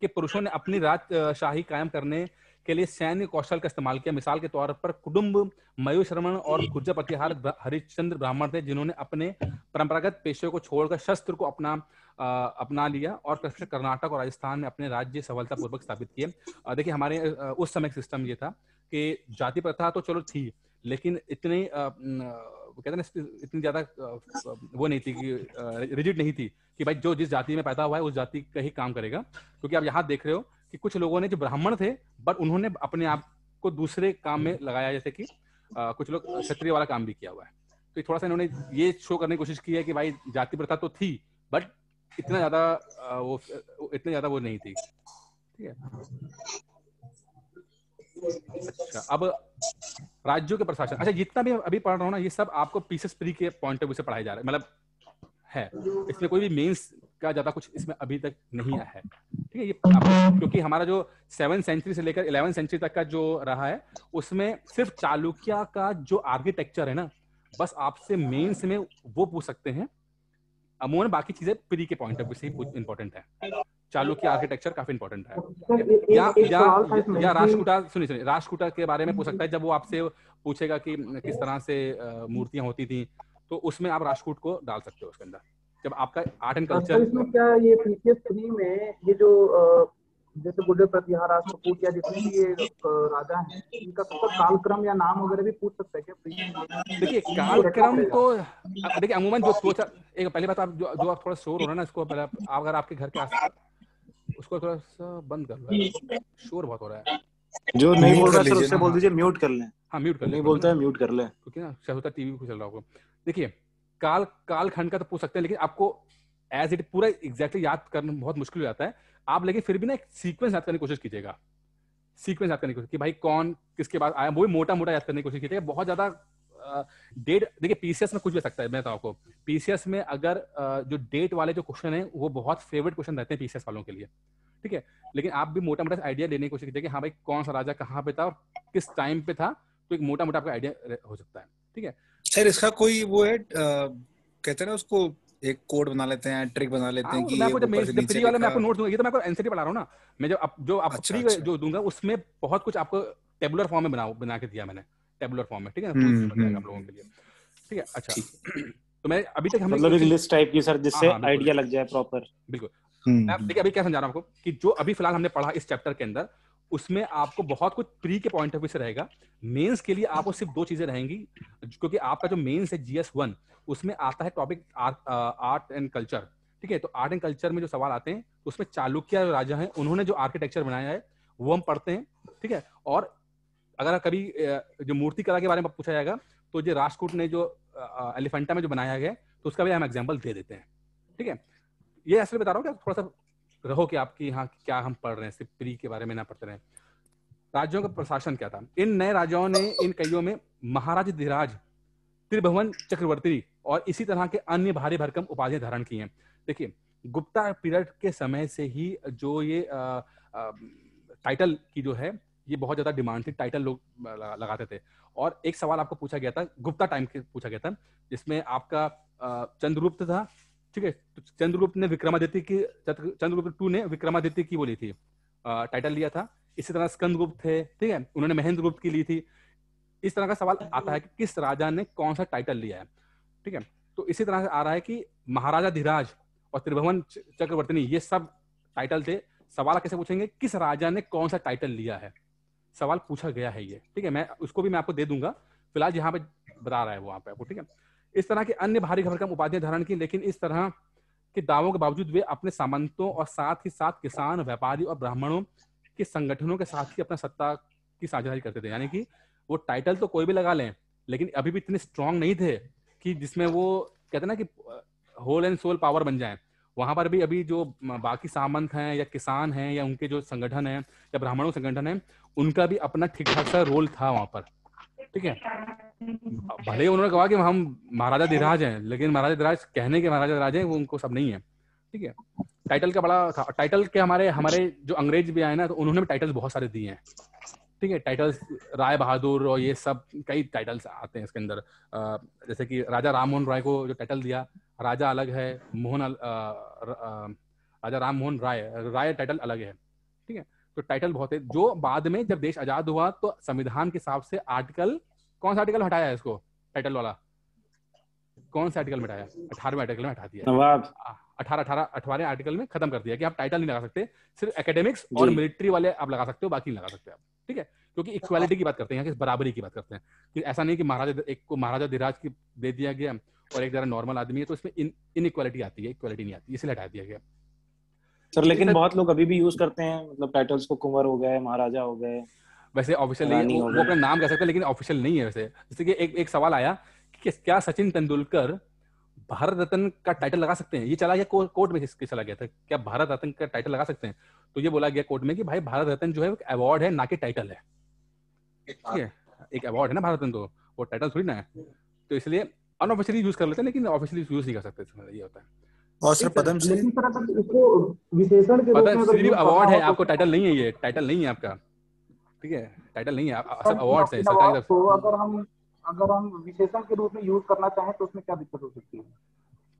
[SPEAKER 1] के पुरुषों ने अपनी राजशाही कायम करने के लिए सैन्य कौशल का इस्तेमाल किया। मिसाल के तौर पर कुटुंब मयूर शर्मन और खुर्जा प्रतिहार हरिश्चंद्र ब्राह्मण थे जिन्होंने अपने परंपरागत पेशे को छोड़कर शस्त्र को अपना लिया और कर्नाटक और राजस्थान में अपने राज्य सफलतापूर्वक स्थापित किए। देखिए हमारे उस समय सिस्टम ये था कि जाति प्रथा तो चलो थी, लेकिन इतनी कहते हैं इतनी ज्यादा वो नहीं थी कि रिजिड नहीं थी कि भाई जो जिस जाति में पैदा हुआ है उस जाति का ही काम करेगा। क्योंकि आप यहाँ देख रहे हो कि कुछ लोगों ने जो ब्राह्मण थे बट उन्होंने अपने आप को दूसरे काम में लगाया, जैसे कि कुछ लोग क्षत्रिय वाला काम भी किया हुआ है। तो थोड़ा सा इन्होंने ये शो करने की कोशिश की है कि भाई जाति प्रथा तो थी बट इतना ज्यादा वो नहीं थी, ठीक है। अच्छा, अब राज्यों के प्रशासन, अच्छा जितना भी अभी पढ़ रहा हूँ ना ये सब आपको पीसेस प्री के पॉइंट ऑफ व्यू से पढ़ाया जा रहा है, मतलब है इसमें कोई भी मेंस का ज्यादा कुछ इसमें अभी तक नहीं आया है, ठीक है। ये क्योंकि हमारा जो 7th सेंचुरी से लेकर 11th सेंचुरी तक का जो रहा है उसमें सिर्फ चालुक्य का जो आर्किटेक्चर है ना, बस आपसे मेंस में वो पूछ सकते हैं। अमूमन बाकी चीजें प्री के पॉइंट ऑफ व्यू से ही इंपॉर्टेंट है। चालुक्य आर्किटेक्चर काफी इंपॉर्टेंट है। या राष्ट्रकूटा, सुनिए राष्ट्रकूटा के बारे में पूछ सकता है जब वो आपसे पूछेगा कि किस तरह से मूर्तियां होती थी, तो उसमें आप राष्ट्रकूट को डाल सकते हो उसके अंदर। जब आपका आर्ट एंड कल्चर,
[SPEAKER 3] इसमें क्या ये पीसीएस 3 में ये जो जैसे गुर्जर प्रतिहार राष्ट्रकूट या जितने भी ये राजा हैं इनका कालक्रम या नाम वगैरह भी पूछ सकता है क्या?
[SPEAKER 1] देखिए कालक्रम तो देखिए अमूमन जो सोचा, एक पहली बात आप जो आप थोड़ा शोर हो रहा है ना, इसको पहले अगर आपके घर के आस उसको थोड़ा सा बंद कर लो, शोर बहुत हो रहा है।
[SPEAKER 6] जो नहीं बोल रहा सर उससे बोल दीजिए म्यूट कर लें।
[SPEAKER 1] हाँ म्यूट कर लें,
[SPEAKER 6] नहीं बोलता है म्यूट कर लें,
[SPEAKER 1] क्योंकि ना शायद होता टीवी पे चल रहा होगा। देखिए कालखंड का तो पूछ सकते हैं, लेकिन आपको एज इट पूरा एग्जैक्टली याद करना बहुत मुश्किल हो जाता है। आप लेकिन फिर भी ना एक सीक्वेंस याद करने की कोशिश कीजिएगा, सीक्वेंस याद करने की कोशिश कि भाई कौन किसके बाद आया, वो भी मोटा मोटा याद करने की कोशिश कीजिएगा। बहुत ज्यादा डेट, देखिए पीसीएस में कुछ भी सकता है। मैं तो आपको पीसीएस में अगर जो डेट वाले जो क्वेश्चन है वो बहुत फेवरेट क्वेश्चन रहते हैं पीसीएस वालों के लिए, ठीक है। लेकिन आप भी मोटा मोटा आइडिया लेने की कोशिश कीजिए कि हाँ भाई कौन सा राजा कहाँ पे था और किस टाइम पे था, तो एक मोटा मोटा आपका आइडिया हो सकता है, ठीक है।
[SPEAKER 2] सर इसका कोई वो है कहते हैं ना उसको एक कोड बना लेते हैं, ट्रिक बना लेते हैं कि
[SPEAKER 1] मैं आपको जब फ्री वाला मैं आपको नोट दूंगा, ये तो मैं आपको एनसीटी पढ़ा रहा हूँ ना, मैं जो आपको फ्री जो दूंगा उसमें बहुत कुछ आपको टेबुलर फॉर्म में बना के दिया मैंने, टेबुलर फॉर्म में, ठीक है ना, आप लोगों के लिए, ठीक है। अच्छा तो मैं अभी तक
[SPEAKER 6] मतलब एक लिस्ट टाइप की सर जिससे आइडिया लग जाए प्रॉपर,
[SPEAKER 1] बिल्कुल। देखिए अभी क्या समझा रहा हूं आपको कि जो अभी फिलहाल हमने पढ़ा इस चैप्टर के अंदर, उसमें आपको बहुत कुछ प्री के पॉइंट ऑफ व्यू से रहेगा। मेंस के लिए आपको सिर्फ 2 चीजें रहेंगी, क्योंकि आपका जो मेंस है GS1 उसमें आता है टॉपिक आर्ट एंड कल्चर, ठीक है। तो आर्ट एंड कल्चर में जो सवाल आते हैं उसमें चालुक्य राजा हैं, उन्होंने जो आर्किटेक्चर बनाया है वो हम पढ़ते हैं, ठीक है। और अगर कभी जो मूर्ति कला के बारे में पूछा जाएगा तो जो राष्ट्रकूट ने जो एलिफेंटा में जो बनाया गया तो उसका भी हम एग्जाम्पल दे देते हैं। ठीक है, ये असली बता रहा हूँ कि थोड़ा सा रहो कि आपकी यहाँ क्या हम पढ़ रहे हैं, सिर्फ प्री के बारे में ना पढ़ते रहे। राज्यों का प्रशासन क्या था? इन नए राजाओं ने इन कईयों में महाराज धीराज, त्रिभुवन चक्रवर्ती और इसी तरह के अन्य भारी भरकम उपाधियां धारण की हैं। देखिए, गुप्ता पीरियड के समय से ही जो ये टाइटल की जो है ये बहुत ज्यादा डिमांड थी, टाइटल लोग लगाते थे। और एक सवाल आपको पूछा गया था, गुप्ता टाइम के पूछा गया था, जिसमें आपका चंद्रगुप्त था। ठीक है, तो चंद्रगुप्त ने विक्रमादित्य की, चंद्रगुप्त 2 ने विक्रमादित्य की बोली थी टाइटल लिया था। इसी तरह स्कंदगुप्त थे, ठीक है, उन्होंने महेंद्रगुप्त की ली थी। इस तरह का सवाल आता है कि किस राजा ने कौन सा टाइटल लिया है। ठीक है, तो इसी तरह से आ रहा है कि महाराजा धीराज और त्रिभुवन चक्रवर्ती ये सब टाइटल थे। सवाल कैसे पूछेंगे? किस राजा ने कौन सा टाइटल लिया है, सवाल पूछा गया है ये। ठीक है, मैं उसको भी मैं आपको दे दूंगा, फिलहाल यहाँ पे बता रहा है वो वहां पे आपको। ठीक है, इस तरह के अन्य भारी भरकम उपाधियां धारण की, लेकिन इस तरह के दावों के बावजूद वे अपने सामंतों और साथ ही साथ किसान, व्यापारी और ब्राह्मणों के संगठनों के साथ ही अपना सत्ता की साझेदारी करते थे। यानी कि वो टाइटल तो कोई भी लगा लें, लेकिन अभी भी इतने स्ट्रांग नहीं थे कि जिसमें वो कहते ना कि होल एंड सोल पावर बन जाए। वहां पर भी अभी जो बाकी सामंत हैं या किसान हैं या उनके जो संगठन हैं या ब्राह्मणों संगठन हैं, उनका भी अपना ठीक ठाक सा रोल था वहां पर। ठीक है, भले उन्होंने कहा कि हम महाराजा धीराज हैं, लेकिन महाराजा धीराज कहने के महाराजा धीराज हैं, वो उनको सब नहीं है। ठीक है, टाइटल का बड़ा था। टाइटल के हमारे जो अंग्रेज भी आए ना, तो उन्होंने भी टाइटल्स बहुत सारे दिए हैं। ठीक है, टाइटल्स राय बहादुर और ये सब कई टाइटल्स आते हैं इसके अंदर। जैसे कि राजा राम मोहन राय को जो टाइटल दिया, राजा अलग है, राजा राम मोहन राय टाइटल अलग है। ठीक है, तो टाइटल बहुत है। जो बाद में जब देश आजाद हुआ तो संविधान के हिसाब से आर्टिकल, कौन सा आर्टिकल हटाया है इसको, टाइटल वाला कौन सा आर्टिकल में हटाया? 18वें आर्टिकल में हटा दिया।
[SPEAKER 6] नवाब
[SPEAKER 1] 18वें आर्टिकल में खत्म कर दिया कि आप टाइटल नहीं लगा सकते, सिर्फ एकेडमिक्स और मिलिट्री वाले आप लगा सकते हो, बाकी नहीं लगा सकते आप। ठीक है, क्योंकि इक्वालिटी की बात करते हैं, बराबरी की बात करते हैं कि ऐसा नहीं कि एक को महाराजा धीराज की दे दिया गया और एक जरा नॉर्मल आदमी है तो इसमें इनइक्वालिटी आती है, इक्वालिटी नहीं आती, इसलिए हटा दिया गया।
[SPEAKER 6] सर लेकिन बहुत लोग अभी भी यूज करते हैं, मतलब टाइटल्स को कुंवर हो गए, महाराजा हो गए।
[SPEAKER 1] वैसे ऑफिशियल वो अपना नाम कह सकते हैं, लेकिन ऑफिशियल नहीं है वैसे। जैसे कि एक सवाल आया कि क्या सचिन तेंदुलकर भारत रत्न का टाइटल लगा सकते हैं? ये चला गया कोर्ट में, किसके चला गया था, क्या भारत रत्न का टाइटल लगा सकते हैं? तो ये बोला गया कोर्ट में कि भाई भारत रत्न जो है एक अवार्ड है, ना कि टाइटल है। ठीक है, एक अवार्ड है ना भारत रत्न, तो वो टाइटल थोड़ी ना है। तो इसलिए अनऑफिशियली यूज कर लेते हैं, लेकिन ऑफिशियली यूज नहीं कर सकते, ये होता है।
[SPEAKER 2] और सर पद्मश्री,
[SPEAKER 3] इसको विशेषण के रूप में
[SPEAKER 1] पद्मश्री अवार्ड है, आपको टाइटल नहीं है, ये टाइटल नहीं है आपका। ठीक है, टाइटल नहीं है, सब अवार्ड्स हैं सरकारी तरफ से।
[SPEAKER 3] अगर हम विशेषण के रूप में यूज करना चाहें तो उसमें क्या दिक्कत हो सकती है?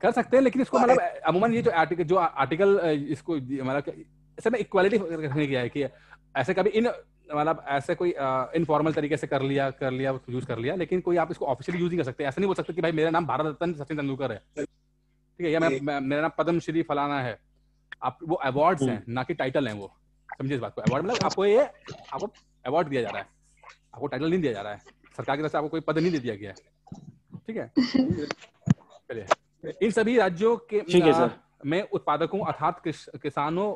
[SPEAKER 1] कर सकते हैं, लेकिन इसको मतलब अमूमन ये जो आर्टिकल इसको मतलब ऐसे में इक्वालिटी रखने की है कि ऐसे कभी मतलब ऐसे कोई इनफॉर्मल तरीके से कर लिया यूज कर लिया, लेकिन कोई आप इसको ऑफिशियली यूज नहीं कर सकते। ऐसा नहीं बोल सकते कि भाई मेरा नाम भारत रत्न सचिन तेंदुलकर है, ठीक है, या मेरा नाम पद्मश्री फलाना है। आप वो अवार्ड्स हैं, ना कि टाइटल हैं। वो समझिए इस बात को। अवार्ड मतलब आपको अवार्ड दिया जा रहा है, आपको टाइटल नहीं दिया जा रहा है। सरकार की तरफ से आपको कोई पद नहीं दे दिया गया है। ठीक है, चलिए इन सभी राज्यों के में उत्पादकों अर्थात किसानों,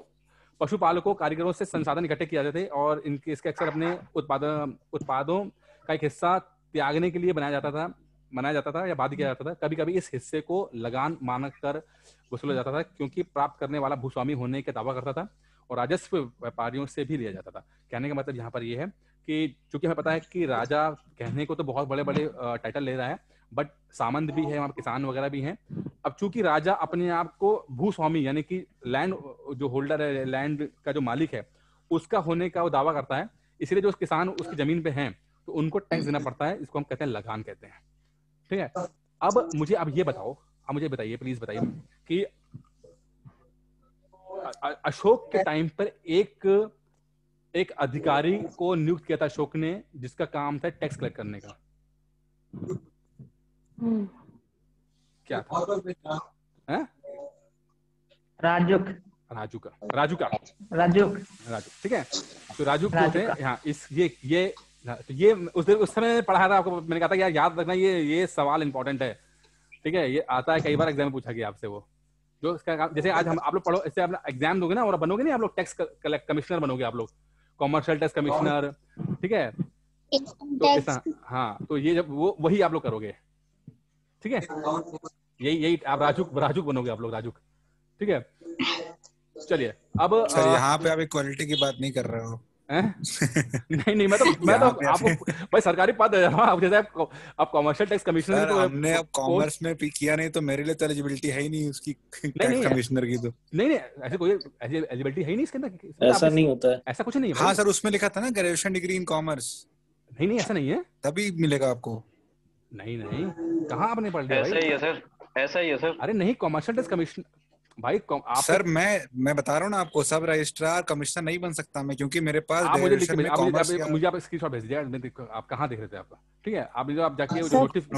[SPEAKER 1] पशुपालकों, कारीगरों से संसाधन इकट्ठे किए जाते थे और इसके अक्सर अपने उत्पादों का एक हिस्सा त्यागने के लिए बनाया जाता था या बाध्य किया जाता था। कभी कभी इस हिस्से को लगान मानक कर वसूला जाता था, क्योंकि प्राप्त करने वाला भूस्वामी होने का दावा करता था और राजस्व व्यापारियों से भी लिया जाता था। कहने का मतलब यहाँ पर यह है कि चूंकि हमें पता है कि राजा कहने को तो बहुत बड़े बड़े टाइटल ले रहा है, बट सामंत भी है, वहाँ किसान वगैरह भी हैं। अब चूंकि राजा अपने आप को भूस्वामी यानी कि लैंड जो होल्डर है, लैंड का जो मालिक है, उसका होने का वो दावा करता है, इसलिए जो किसान उसकी जमीन पे हैं तो उनको टैक्स देना पड़ता है। इसको हम कहते हैं लगान कहते हैं। ठीक है, अब मुझे बताइए प्लीज बताइए कि अशोक के टाइम पर एक अधिकारी को नियुक्त किया था अशोक ने, जिसका काम था टैक्स कलेक्ट करने का। क्या था? राजू का। ठीक है, तो राजू को थे यहाँ ये उस समय पढ़ा था आपको। मैंने कहा था यार याद रखना, ये सवाल इंपॉर्टेंट है। ठीक है, ये आता है कई बार एग्जाम में पूछा गया आपसे। वो जो इसका जैसे आज आप लोग पढ़ो, इससे आप एग्जाम दोगे ना और बनोगे नहीं, आप लोग टैक्स कमिश्नर बनोगे, आप लोग कॉमर्शियल टैक्स कमिश्नर। ठीक है, तो ऐसा, हाँ, तो ये जब वो वही आप लोग करोगे, ठीक है, यही आप राजुक बनोगे आप लोग, राजुक, ठीक है। चलिए अब
[SPEAKER 2] सर यहाँ पे आप इक्वालिटी की बात नहीं कर रहे हो।
[SPEAKER 1] नहीं मैं तो आपको भाई सरकारी पद दे रहा हूँ आप, जैसे आप कमर्शियल टैक्स कमिश्नर तो
[SPEAKER 2] हमने अब कॉमर्स में किया नहीं तो मेरे लिए तो एलिजिबिलिटी है ही नहीं उसकी, टैक्स कमिश्नर की। तो
[SPEAKER 1] नहीं ऐसे कोई एलिजिबिलिटी है ही नहीं इसके अंदर,
[SPEAKER 6] ऐसा नहीं होता है,
[SPEAKER 1] ऐसा कुछ नहीं है।
[SPEAKER 2] हाँ सर, उसमें लिखा था ना ग्रेजुएशन डिग्री इन कॉमर्स।
[SPEAKER 1] नहीं ऐसा नहीं है,
[SPEAKER 2] तभी मिलेगा आपको।
[SPEAKER 1] नहीं कहाँ आपने पढ़ लिया भाई?
[SPEAKER 4] ऐसा ही है सर, ऐसा ही है सर।
[SPEAKER 1] अरे नहीं, कमर्शियल टैक्स कमिश्नर भाई आप
[SPEAKER 2] सर मैं बता रहा हूँ ना आपको, सब रजिस्ट्रार कमिश्नर नहीं बन सकता मैं, क्योंकि मेरे पास
[SPEAKER 1] मुझे आप स्क्रीनशॉट भेज दीजिए, आप कहाँ देख रहे थे आपका, ठीक है, आप जाके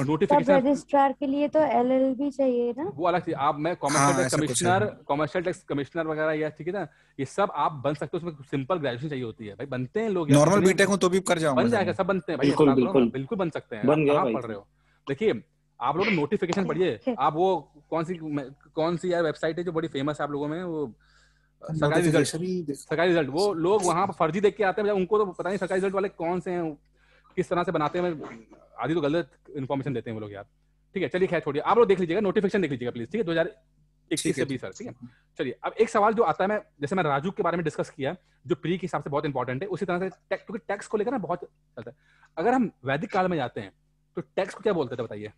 [SPEAKER 1] नोटिफिकेशन
[SPEAKER 5] रजिस्ट्रार के लिए तो एलएलबी चाहिए ना, वो
[SPEAKER 1] अलग चीज। आप मैं कमर्शियल टैक्स कमिश्नर वगैरह या ठीक है ना, ये सब आप बन सकते हो, उसमें सिंपल ग्रेजुएशन चाहिए होती है भाई, बनते हैं लोग,
[SPEAKER 2] नॉर्मल बीटेक हूं तो भी कर जाऊंगा,
[SPEAKER 1] बन जाएगा, सब बनते हैं भाई, बिल्कुल बन सकते हैं। कहाँ पढ़ रहे हो? देखिए आप लोग नोटिफिकेशन पढ़िए, आप वो कौन सी यार वेबसाइट है जो बड़ी फेमस है आप लोगों में, वो सरकारी रिजल्ट, वो लोग वहां पर फर्जी देख के आते हैं, उनको तो पता नहीं सरकारी रिजल्ट वाले कौन से हैं, किस तरह से बनाते हैं, आधी तो गलत इन्फॉर्मेशन देते हैं वो लोग यार, ठीक है। चलिए खैर छोड़िए, आप लोग देख लीजिएगा, नोटिफिकेशन देख लीजिएगा प्लीज, ठीक है, 2021 से 20 सर, ठीक है। चलिए अब एक सवाल जो आता है, मैं जैसे मैं राजू के बारे में डिस्कस किया, जो प्री के हिसाब से बहुत इंपॉर्टेंट है, उसी तरह से क्योंकि टैक्स को लेकर ना बहुत चलता है। अगर हम वैदिक काल में जाते हैं तो टैक्स को क्या बोलते थे बताइए?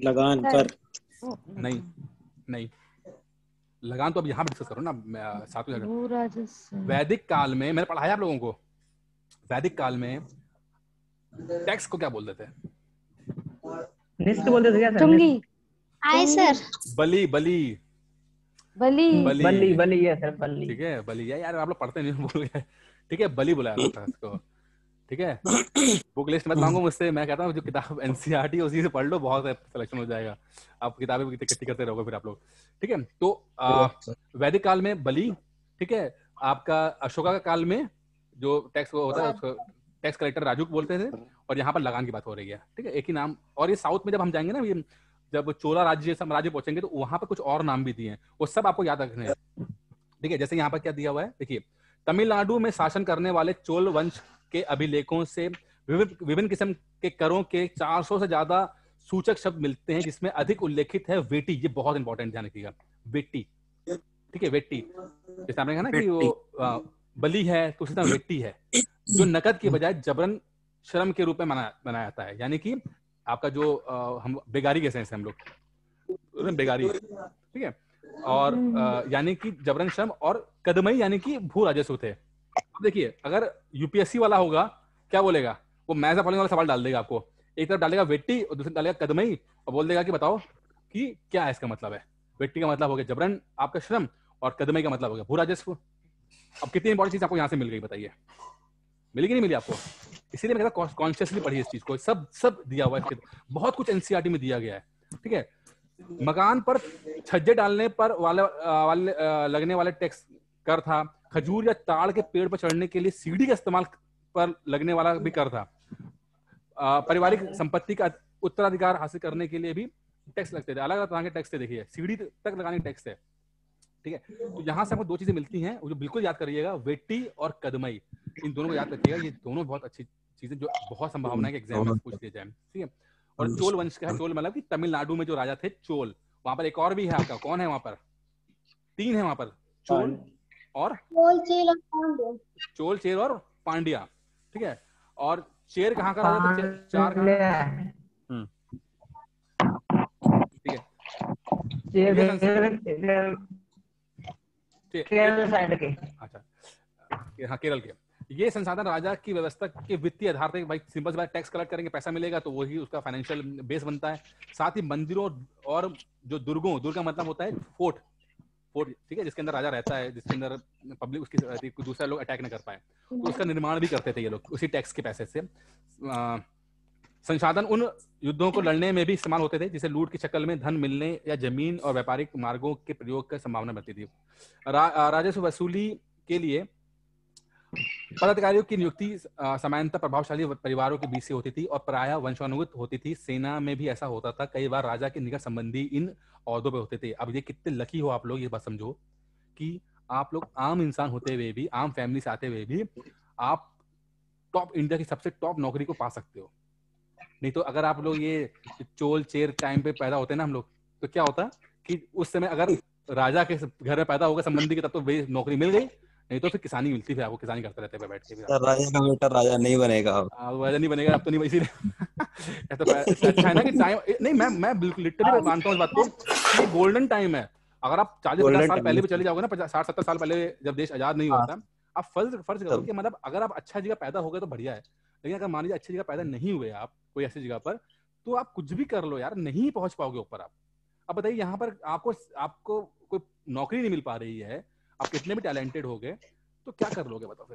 [SPEAKER 6] लगान, कर।
[SPEAKER 1] नहीं लगान तो अब यहाँ पे डिस्कस करो ना, सातवीं जगह। वैदिक काल में मैंने पढ़ाया आप लोगों को, वैदिक काल में टैक्स को क्या बोलते थे?
[SPEAKER 3] निष्ठ बोलते थे क्या सर?
[SPEAKER 5] चुंगी।
[SPEAKER 7] आए सर।
[SPEAKER 1] बली
[SPEAKER 3] है सर, बली।
[SPEAKER 1] ठीक है, बली यार आप लोग पढ़ते नहीं, भूल गए, ठीक है, बली बुलाया था इसको, ठीक है। बुक लिस्ट मत मांगो मुझसे, मैं कहता हूँ जो किताब एनसीईआरटी है उसी से पढ़ लो, बहुत सिलेक्शन हो जाएगा, आप किताबें इकट्ठी करते रहोगे फिर आप लोग, ठीक है। तो वैदिक काल में बली, ठीक है, आपका अशोका का काल में जो टैक्स होता है उसको टैक्स कलेक्टर राजूक बोलते थे, और यहाँ पर लगान की बात हो रही है, ठीक है, एक ही नाम। और ये साउथ में जब हम जाएंगे ना, ये जब चोला राज्य साम्राज्य पहुंचेंगे तो वहां पर कुछ और नाम भी दिए हैं, वो सब आपको याद रखने हैं, ठीक है। जैसे यहाँ पर क्या दिया हुआ है, देखिए, तमिलनाडु में शासन करने वाले चोल वंश के अभिलेखों से विभिन्न किस्म के करों के 400 से ज्यादा सूचक शब्द मिलते हैं, जिसमें अधिक उल्लेखित है वेटी। ये बहुत इंपॉर्टेंट, ध्यान रखिएगा, वेटी, ठीक है, वेटी। जैसे आपने कहा ना कि वो बली है तो उसी तरह वेटी है, जो नकद के बजाय जबरन श्रम के रूप में बनाया जाता है, यानी कि आपका जो हम बेगारी के सेंस हम लोग बेगारी, ठीक है, और यानी कि जबरन श्रम, और कदमई यानी कि भू राजस्व थे। देखिए अगर यूपीएससी वाला होगा क्या बोलेगा, वो मैथ फॉलोइंग वाला सवाल डाल देगा आपको, एक तरफ डालेगा वेट्टी और दूसरी डालेगा कदमई, और बोल देगा कि बताओ कि क्या है इसका मतलब है। वेट्टी का मतलब हो गया जबरन आपका श्रम, और कदमई का मतलब हो गया भू राजस्व। अब कितनी इंपॉर्टेंट चीज आपको यहाँ से मिल गई, बताइए मिली कि नहीं मिली आपको? इसीलिए मैं कहता हूँ कॉन्शियसली पढ़िए इस चीज को, सब दिया हुआ है, बहुत कुछ एनसीईआरटी में दिया गया है, ठीक है। मकान पर छज्जे डालने पर वाले लगने वाले टैक्स कर था। खजूर या ताड़ के पेड़ पर चढ़ने के लिए सीढ़ी का इस्तेमाल पर लगने वाला भी कर था। पारिवारिक संपत्ति का उत्तराधिकार हासिल करने के लिए भी टैक्स लगते थे, अलग अलग तरह के टैक्स थे। देखिए सीढ़ी तक लगाने के टैक्स है, ठीक है। तो यहाँ से आपको दो चीजें मिलती हैं, जो बिल्कुल याद करिएगा, वेट्टी और कदमई, इन दोनों को याद रखिएगा, ये दोनों बहुत अच्छी चीजें जो बहुत संभावना है कि एग्जाम में पूछ दिए जाए, ठीक है। और चोल वंश का है, चोल मतलब कि तमिलनाडु में जो राजा थे चोल, वहां पर एक और भी है आपका, कौन है वहां पर? 3 है वहां पर, चोल और चोल, चेर और पांड्या, ठीक है। और चेर कहाँ का राजा था? 4 ठीक है, केरल साइड के, अच्छा हाँ केरल के। ये संसाधन राजा की व्यवस्था के वित्तीय आधार थे, भाई सिंपल सी बात, टैक्स कलेक्ट करेंगे, पैसा मिलेगा तो वही उसका फाइनेंशियल बेस बनता है। साथ ही मंदिरों और जो दुर्गों, दुर्ग का मतलब होता है फोर्ट, ठीक है, जिसके अंदर राजा रहता है, जिसके अंदर पब्लिक उसकी रहती है, दूसरे लोग अटैक न कर पाए, तो उसका निर्माण भी करते थे ये लोग उसी टैक्स के पैसे से। संसाधन उन युद्धों को लड़ने में भी इस्तेमाल होते थे जिसे लूट की शक्ल में धन मिलने या जमीन और व्यापारिक मार्गों के प्रयोग की संभावना बढ़ती थी। राजस्व वसूली के लिए पदाधिकारियों की नियुक्ति सामान्यतः प्रभावशाली परिवारों के बीच से होती थी और प्रायः वंशानुगत होती थी। सेना में भी ऐसा होता था, कई बार राजा के निकट संबंधी इन ओहदों पे होते थे। अब ये कितने लकी हो आप लोग, ये बात समझो कि आप लोग आम इंसान होते हुए भी, आम फैमिली से आते हुए भी, आप टॉप इंडिया की सबसे टॉप नौकरी को पा सकते हो। नहीं तो अगर आप लोग ये चोल चेर टाइम पे पैदा होते ना हम लोग, तो क्या होता कि उस समय अगर राजा के घर में पैदा होगा संबंधी के, तब तो वे नौकरी मिल गई, नहीं तो फिर किसानी मिलती है, आपको किसानी करते रहते हैं बैठ के।
[SPEAKER 7] राजा का बेटा राजा नहीं बनेगा,
[SPEAKER 1] राजा नहीं बनेगा अब तो, नहीं इसीलिए तो अच्छा है ना कि टाइम नहीं, मैं बिल्कुल लिटरली मानता हूँ इस बात को, ये गोल्डन टाइम है। अगर आप 40-50 साल पहले भी चले जाओगे ना, 60-70 साल पहले जब देश आजाद नहीं हुआ था, आप फर्ज करो कि मतलब अगर आप अच्छा जगह पैदा हो गए तो बढ़िया है, लेकिन अगर मान लीजिए अच्छी जगह पैदा नहीं हुए आप कोई ऐसी जगह पर, तो आप कुछ भी कर लो यार, नहीं पहुंच पाओगे ऊपर आप। अब बताइए यहाँ पर आपको कोई नौकरी नहीं मिल पा रही है, आप कितने भी टैलेंटेड हो गए तो क्या कर लोगे बताओ?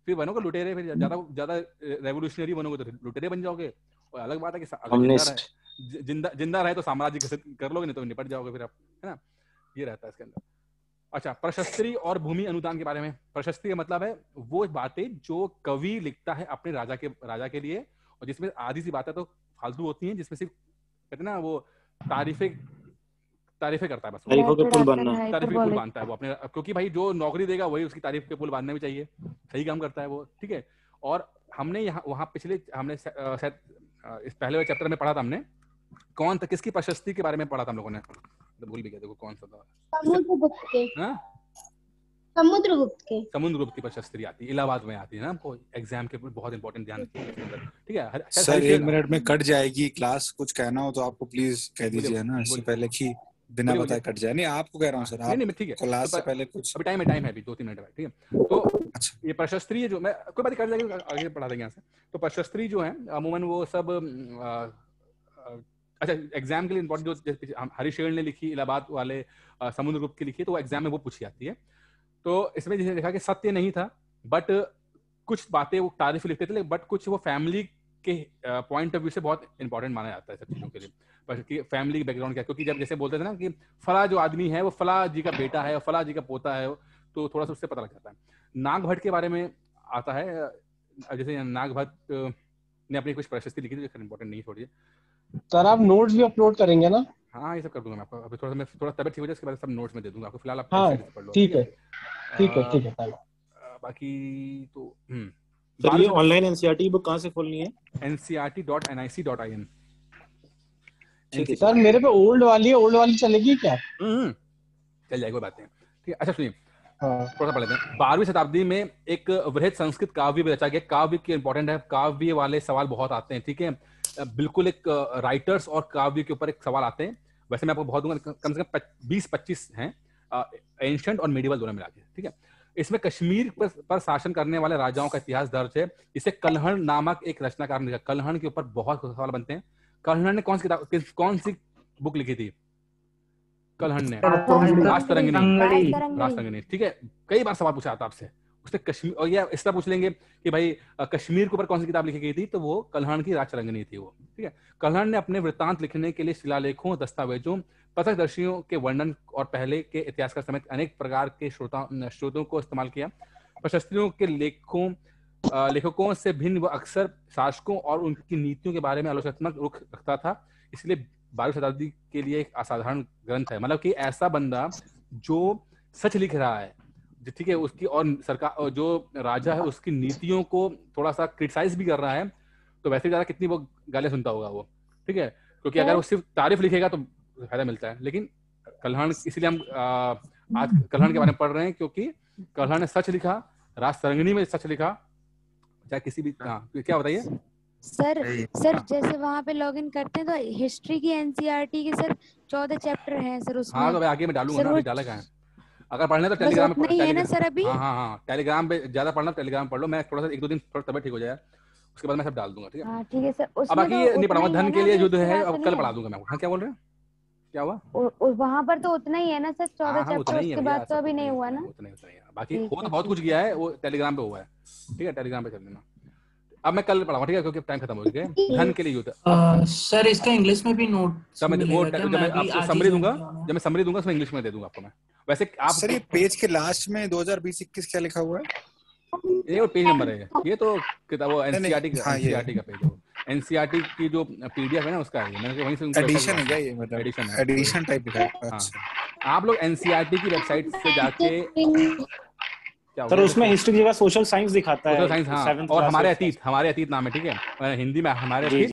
[SPEAKER 1] फिर बनोगे लुटेरे, फिर ज्यादा रेवोल्यूशनरी बनोगे तो लुटेरे बन जाओगे। और अलग बात है कि अगर जिंदा रहे तो साम्राज्य कर लोगे, नहीं तो निपट जाओगे फिर आप, है ना? ये रहता है इसके अंदर। अच्छा, प्रशस्ति और भूमि अनुदान के बारे में। प्रशस्ति का मतलब है वो बातें जो कवि लिखता है अपने राजा के लिए, और जिसमें आधी सी बातें तो फालतू होती हैं, जिसमें सिर्फ कहते हैं ना वो तारीफें करता है, बस
[SPEAKER 6] तारीफों के पुल बनना,
[SPEAKER 1] तारीफ के पुल बांधता है वो अपने, क्योंकि भाई जो नौकरी देगा वही उसकी तारीफ के पुल बांधने भी चाहिए, सही काम करता है वो, ठीक है। और हमने हमने इस पहले चैप्टर में पढ़ा था, हमने कौन था, किसकी प्रशस्ति के बारे में पढ़ा था हम लोगों ने, तो भूल भी गया, देखो कौन सा था, समुद्रगुप्त की प्रशस्ति आती है, इलाहाबाद में आती है ना, हमको एग्जाम के बहुत इंपॉर्टेंट ध्यान रखिए, ठीक है
[SPEAKER 2] सर। 1 मिनट में कट जाएगी क्लास, कुछ कहना हो तो आपको प्लीज कह दीजिए ना, इससे पहले कि बिना बताए कट जाए। नहीं, आपको कह रहा हूँ सर, आप नहीं, ठीक है, क्लास से पहले कुछ
[SPEAKER 1] अभी टाइम है अभी 2-3 मिनट है, ठीक है। तो अच्छा, ये प्रशस्ति है जो मैं कोई बात कर जाएगी, आगे पढ़ा देंगे यहाँ से। तो प्रशस्ति जो है अमूमन वो सब अच्छा एग्जाम के लिए इंपॉर्टेंट, जो हरिशेर ने लिखी इलाहाबाद वाले, समुद्रगुप्त की लिखी, तो वो एग्जाम में वो पूछी जाती है। तो इसमें जैसे देखा कि सत्य नहीं था, बट कुछ बातें वो तारीफ लिखते थे, बट कुछ वो फैमिली के पॉइंट ऑफ व्यू से बहुत इंपॉर्टेंट माना जाता है सब चीजों के लिए, पर कि फैमिली बैकग्राउंड क्या, क्योंकि जब जैसे बोलते थे ना कि फला जो आदमी है वो फला जी का बेटा है और फला जी का पोता है, तो थोड़ा सा उससे पता लग जाता है। नागभट्ट के बारे में आता है, जैसे नागभट्ट ने अपनी कुछ प्रशस्ति लिखी थी, इंपॉर्टेंट नहीं, छोड़िए
[SPEAKER 8] सर। आप नोट्स भी अपलोड करेंगे ना?
[SPEAKER 1] हाँ, ये सब कर दूंगा मैं आपको, अभी थोड़ा तबीयत ठीक हो जाए, उसके बाद सब नोट्स में दे दूंगा आपको, फिलहाल आप पढ़ लो।
[SPEAKER 8] ठीक है।
[SPEAKER 1] बाकी तो
[SPEAKER 6] सर, ये ऑनलाइन एनसीईआरटी बुक कहाँ से खोलनी है?
[SPEAKER 1] ncrt.nic.in।
[SPEAKER 8] ठीक है सर, मेरे पे ओल्ड वाली चलेगी क्या?
[SPEAKER 1] चल जाएगी, कोई बात नहीं, ठीक है। अच्छा सुनिए, थोड़ा सा पढ़ लेते हैं। 12वीं शताब्दी में एक वृहद संस्कृत काव्य भी रचा गया। काव्य की इंपॉर्टेंट है, काव्य वाले सवाल बहुत आते हैं, ठीक है, बिल्कुल एक राइटर्स और काव्य के ऊपर एक सवाल आते हैं। वैसे मैं आपको बहुत दूंगा, कम से कम 20-25 हैं, एंशिएंट और मेडिवल दोनों मिला के, ठीक है। इसमें कश्मीर पर शासन करने वाले राजाओं का इतिहास दर्ज है। इसे कल्हण नामक एक रचनाकार ने लिखा। कल्हण के ऊपर बहुत सवाल बनते हैं। कल्हण ने कौन सी बुक लिखी थी? कल्हण ने राजतरंगिणी, ठीक है। कई बार सवाल पूछा था आपसे उसने कश्मीर, और ये इस तरह पूछ लेंगे कि भाई कश्मीर के ऊपर कौन सी किताब लिखी गई थी, तो वो कल्हण की राजतरंगिणी थी वो, ठीक है। कल्हण ने अपने वृत्तांत लिखने के लिए शिलालेखों, दस्तावेजों, पथदर्शियों के वर्णन और पहले के इतिहासकार समेत अनेक प्रकार के स्रोतों को इस्तेमाल किया। प्रशस्तियों के लेखकों से भिन्न वो अक्सर शासकों और उनकी नीतियों के बारे में आलोचनात्मक रुख रखता था, इसलिए 12वीं शताब्दी के लिए एक असाधारण ग्रंथ है। मतलब कि ऐसा बंदा जो सच लिख रहा है, ठीक है, उसकी और सरकार और जो राजा है उसकी नीतियों को थोड़ा सा क्रिटिसाइज भी कर रहा है, तो वैसे ज्यादा कितनी वो गालियां सुनता होगा वो, ठीक है। क्योंकि अगर वो सिर्फ तारीफ लिखेगा तो फायदा मिलता है, लेकिन कल्हण, इसलिए हम आज कल्हण के बारे में पढ़ रहे हैं, क्योंकि कल्हण ने सच लिखा, राजतरंगिणी में सच लिखा, चाहे किसी भी। क्या बताइए
[SPEAKER 5] सर जैसे वहाँ पे लॉगिन करते हैं तो हिस्ट्री की एनसीईआरटी के सर 14 चैप्टर हैं सर उसमें।
[SPEAKER 1] हाँ, तो आगे मैं डालूंगा ना, अभी डाला कहाँ है। अगर पढ़ना तो टेलीग्राम पे
[SPEAKER 5] नहीं है ना सर अभी?
[SPEAKER 1] हाँ, टेलीग्राम पे ज्यादा पढ़ना, टेलीग्राम पढ़ लो। मैं थोड़ा सा 1-2 दिन थोड़ा तबियत ठीक हो जाए, उसके बाद मैं सब डाल दूंगा, ठीक है।
[SPEAKER 5] ठीक है सर।
[SPEAKER 1] अब बाकी नहीं पढ़ाऊंगा, धन के लिए युद्ध है, अब कल पढ़ा दूंगा मैं। हाँ, क्या बोल रहे हैं, क्या हुआ?
[SPEAKER 5] वहाँ पर तो उतना ही है ना सर, 14 चैप्टर, उसके बाद तो अभी नहीं हुआ ना।
[SPEAKER 1] उतना ही है, बाकी हो तो बहुत कुछ गया है, वो टेलीग्राम पे हुआ है, ठीक है, टेलीग्राम पे चल देना। अब मैं कल पढ़ाऊंगा, ठीक है, क्योंकि टाइम खत्म हो गया। धन के लिए युद्ध
[SPEAKER 9] सर, इसका इंग्लिश में भी नोट
[SPEAKER 1] मैं आपको समरी दूंगा, जब मैं समरी दूंगा उसमें इंग्लिश में दे दूंगा आपको मैं। वैसे आप
[SPEAKER 2] सर ये पेज के लास्ट में 2020-21 क्या लिखा हुआ है?
[SPEAKER 1] ये पेज नंबर है, ये तो किताब वो एनसीईआरटी का पेज है, एनसीईआरटी की जो पीडीएफ है ना उसका है, मैंने वहीं से
[SPEAKER 2] एडिशन है क्या ये? मतलब एडिशन टाइप लिखा है।
[SPEAKER 1] अच्छा, आप लोग एनसीईआरटी की वेबसाइट से जाके
[SPEAKER 6] सर उसमें हिस्ट्री की जगह सोशल साइंस दिखाता है।
[SPEAKER 1] सोशल साइंस, हाँ, और हमारे अतीत नाम है, ठीक है, हिंदी में हमारे अतीत